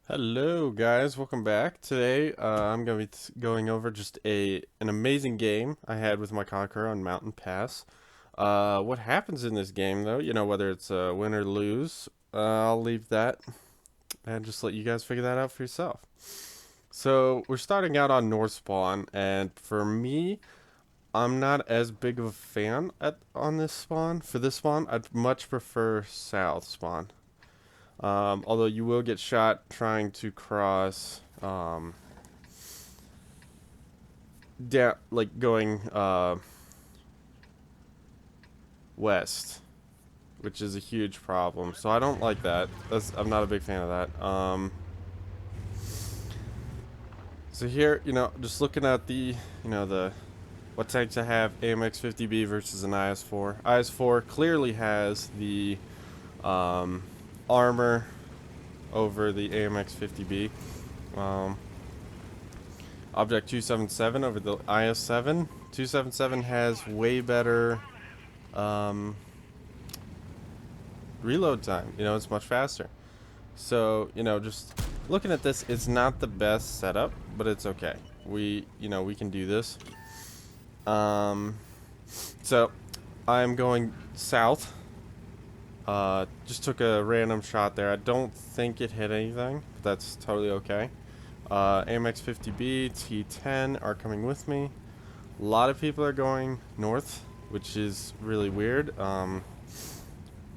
Hello guys, welcome back. Today I'm going to be going over just an amazing game I had with my Conqueror on Mountain Pass. What happens in this game though, whether it's win or lose, I'll leave that and just let you guys figure that out for yourself. So we're starting out on North Spawn, and for me, I'm not as big of a fan on this spawn. For this spawn, I'd much prefer South Spawn. Although you will get shot trying to cross, down, like going west, which is a huge problem. So I don't like that. I'm not a big fan of that. So here, just looking at the what tanks I have, AMX 50B versus an IS-4. IS-4 clearly has the armor over the AMX 50B. Object 277 over the IS-7. 277 has way better reload time. It's much faster. So, just looking at this, it's not the best setup, but it's okay. We can do this. So I'm going south. Just took a random shot there. I don't think it hit anything, but that's totally okay. AMX 50B, T10 are coming with me. A lot of people are going north, which is really weird.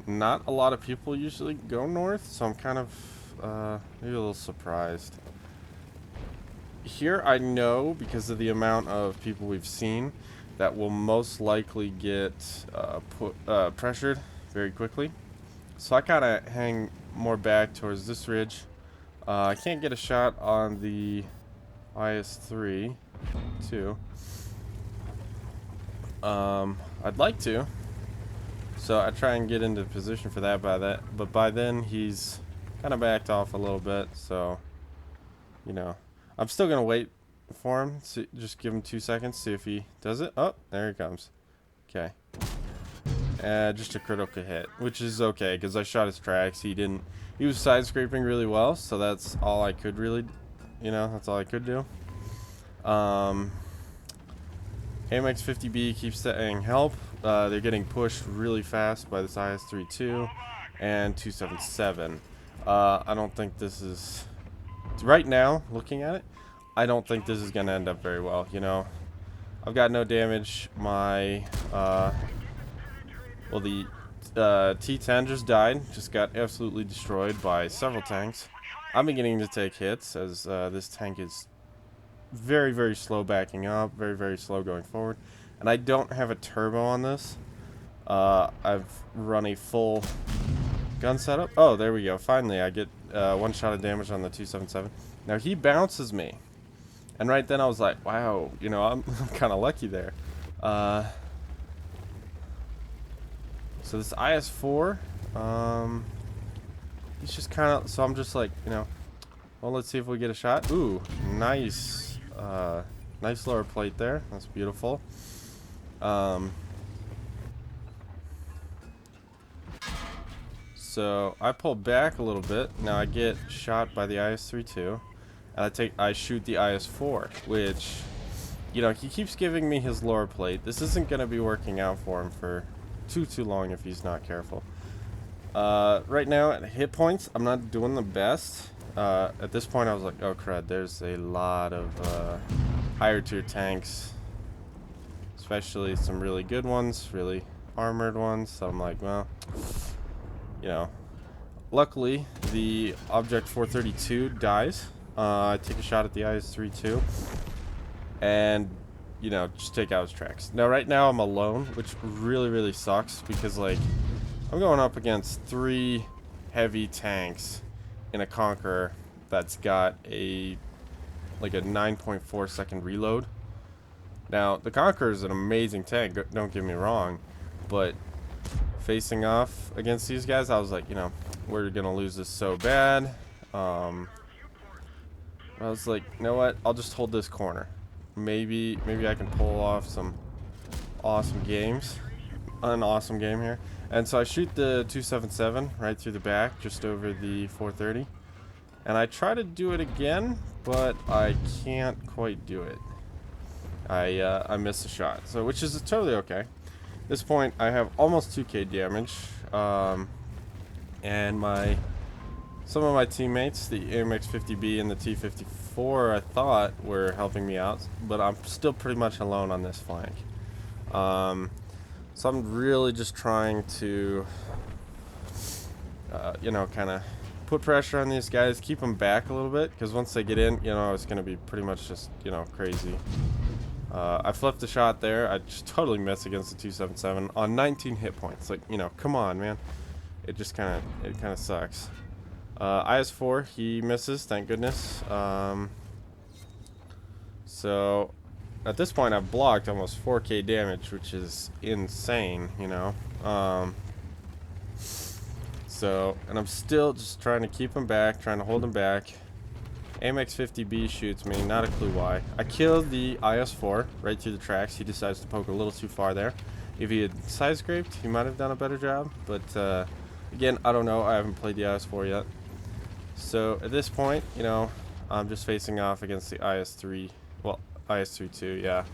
Not a lot of people usually go north, so I'm kind of maybe a little surprised. Here I know, because of the amount of people we've seen, that will most likely get pressured very quickly. So I kind of hang more back towards this ridge. I can't get a shot on the IS-3 too. I'd like to. So I try and get into position for that, but by then he's kind of backed off a little bit. So, I'm still gonna wait for him. Just give him 2 seconds, see if he does it. Oh, there he comes. Okay. Just a critical hit, which is okay because I shot his tracks. He was side scraping really well, so that's all I could really, that's all I could do. AMX 50B keeps saying help. They're getting pushed really fast by this IS-3 too, and 277. I don't think this is, right now, looking at it, I don't think this is going to end up very well. I've got no damage. My, well, the T10 just died, just got absolutely destroyed by several tanks. I'm beginning to take hits as this tank is very, very slow backing up, very, very slow going forward. And I don't have a turbo on this. I've run a full gun setup. Oh, there we go. Finally, I get one shot of damage on the 277. Now, he bounces me. And right then I was like, wow, I'm kind of lucky there. So this IS-4, he's just kind of, so I'm just like, well, let's see if we get a shot. Ooh, nice, nice lower plate there. That's beautiful. So I pull back a little bit. Now I get shot by the IS-3 too, and I shoot the IS-4, which, he keeps giving me his lower plate. This isn't gonna be working out for him for too long if he's not careful. Right now at hit points, I'm not doing the best. At this point I was like, oh crud, there's a lot of higher tier tanks, especially some really good ones, really armored ones. So I'm like, well, luckily the Object 432 dies. I take a shot at the IS-3 too, and just take out his tracks. Now, right now, I'm alone, which really, really sucks because, like, I'm going up against 3 heavy tanks in a Conqueror that's got a 9.4 second reload. Now, the Conqueror is an amazing tank, don't get me wrong, but facing off against these guys, I was like, we're gonna lose this so bad. I was like, you know what? I'll just hold this corner. Maybe I can pull off some awesome games. An awesome game here. And so I shoot the 277 right through the back, just over the 430. And I try to do it again, but I can't quite do it. I missed a shot, so which is totally okay. At this point, I have almost 2k damage, and some of my teammates, the AMX-50B and the T-54, I thought were helping me out, but I'm still pretty much alone on this flank. So I'm really just trying to, you know, kind of put pressure on these guys, keep them back a little bit, because once they get in, you know, it's going to be pretty much just, you know, crazy. I flipped the shot there. I just totally missed against the 277 on 19 hit points. Like, you know, come on, man. It just kind of sucks. IS-4, he misses, thank goodness. So at this point, I've blocked almost 4k damage, which is insane, you know. And I'm still just trying to keep him back, trying to hold him back. AMX-50B shoots me, not a clue why. I killed the IS-4 right through the tracks. He decides to poke a little too far there. If he had side-scraped, he might have done a better job. But, again, I don't know. I haven't played the IS-4 yet. So, at this point, you know, I'm just facing off against the IS-3. Well, IS-3 too, yeah.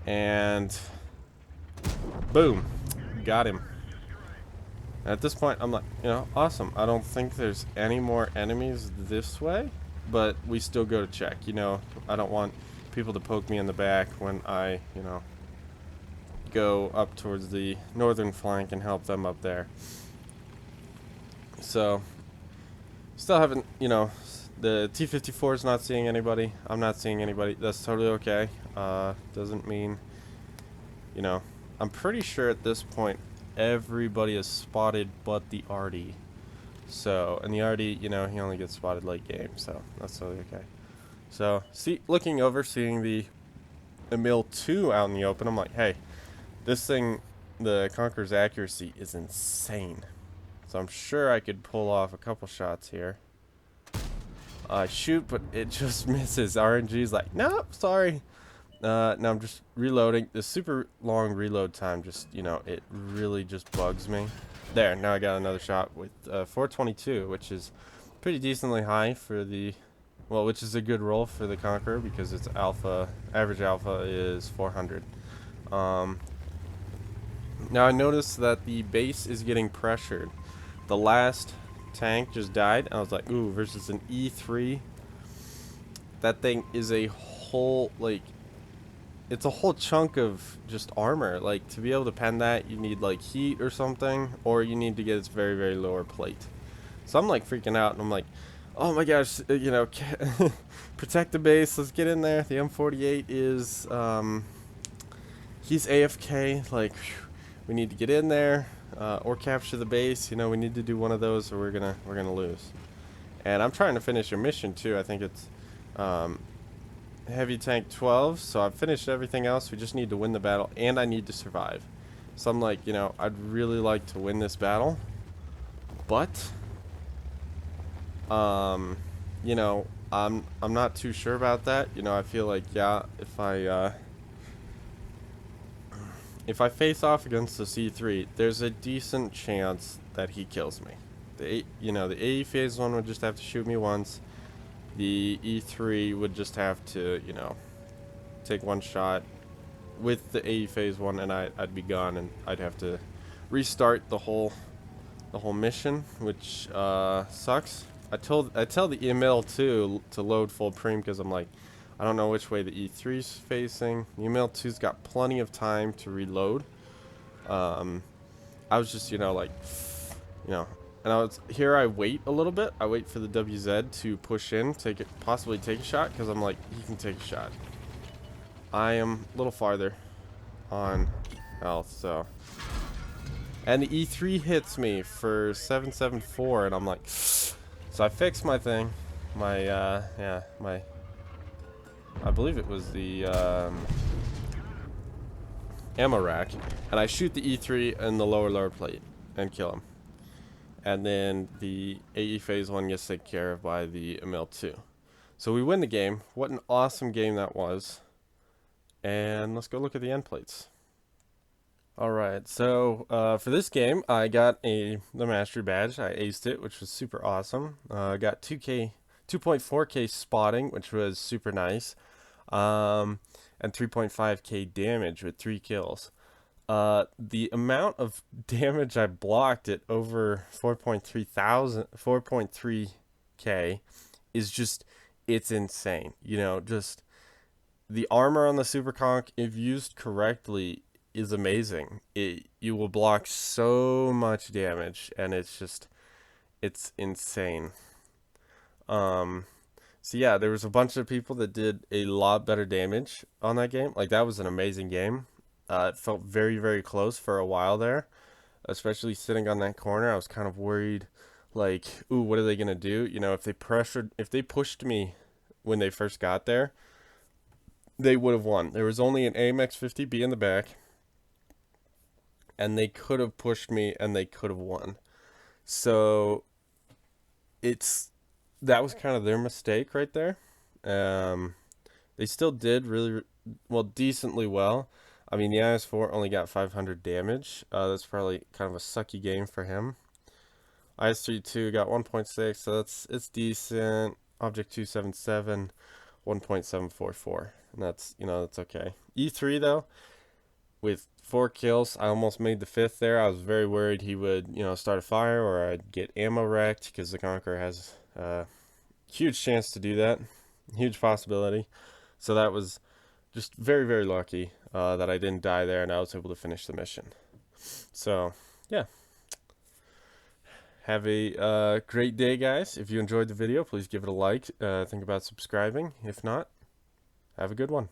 And, boom. Got him. And at this point, I'm like, you know, awesome. I don't think there's any more enemies this way. But we still go to check, you know. I don't want people to poke me in the back when I, you know, go up towards the northern flank and help them up there. So, still haven't, you know, the T-54 is not seeing anybody. I'm not seeing anybody. That's totally okay. Doesn't mean, you know, I'm pretty sure at this point everybody is spotted but the Artie. So, and the Artie, you know, he only gets spotted late game, so that's totally okay. So, looking over, seeing the Emil 2 out in the open, I'm like, hey, this thing, the Conqueror's accuracy is insane. So I'm sure I could pull off a couple shots here. I shoot, but it just misses. RNG's like, nope, sorry. Now I'm just reloading. The super long reload time just, you know, it really just bugs me. There, now I got another shot with 422, which is pretty decently high for the, well, which is a good roll for the Conqueror because its alpha, average alpha is 400. Now I noticed that the base is getting pressured. The last tank just died. I was like, ooh, versus an E3. That thing is a whole, like, it's a whole chunk of just armor. Like, to be able to pen that, you need, like, heat or something, or you need to get its very, very lower plate. So I'm, like, freaking out, and I'm like, oh my gosh, you know, protect the base, let's get in there. The M48 is, he's AFK, like, we need to get in there, or capture the base. You know, we need to do one of those, or we're gonna lose. And I'm trying to finish a mission, too. I think it's, heavy tank 12, so I've finished everything else. We just need to win the battle, and I need to survive. So I'm like, you know, I'd really like to win this battle, but you know, I'm not too sure about that. You know, I feel like, yeah, if I face off against the C3, there's a decent chance that he kills me. You know, the AE phase 1 would just have to shoot me once. The E3 would just have to, you know, take one shot with the AE phase 1, and I'd be gone, and I'd have to restart the whole mission, which sucks. I tell the Emil 2 to load full preem because I'm like, I don't know which way the E3's facing. The Emil 2's got plenty of time to reload. I was just, you know, like, you know. And I wait a little bit. I wait for the WZ to push in, possibly take a shot, because I'm like, he can take a shot. I am a little farther on health, so. And the E3 hits me for 774, and I'm like, so I fixed my thing. I believe it was the ammo rack, and I shoot the E3 in the lower plate and kill him. And then the AE phase 1 gets taken care of by the Emil 2. So we win the game. What an awesome game that was. And let's go look at the end plates. All right, so for this game, I got the mastery badge. I aced it, which was super awesome. I got 2.4k spotting, which was super nice, and 3.5k damage with 3 kills. The amount of damage I blocked at over 4.3k is just, it's insane. You know, just the armor on the Super Conch, if used correctly, is amazing. You will block so much damage, and it's insane. Um, so yeah, there was a bunch of people that did a lot better damage on that game. Like, that was an amazing game. It felt very, very close for a while there, especially sitting on that corner. I was kind of worried, like, ooh, what are they gonna do? You know, if they pushed me when they first got there, they would have won. There was only an AMX 50B in the back, and they could have pushed me and they could have won. So it's that was kind of their mistake right there. Um, they still did really well, decently well. I mean, the IS-4 only got 500 damage. That's probably kind of a sucky game for him. IS-32 got 1.6, so it's decent. Object 277, 1.744, and that's okay. E3 though, with 4 kills, I almost made the 5th there. I was very worried he would, start a fire or I'd get ammo wrecked, because the Conqueror has a huge chance to do that, huge possibility. So that was just very, very lucky that I didn't die there and I was able to finish the mission. So yeah, have a great day, guys. If you enjoyed the video, please give it a like. Think about subscribing. If not, have a good one.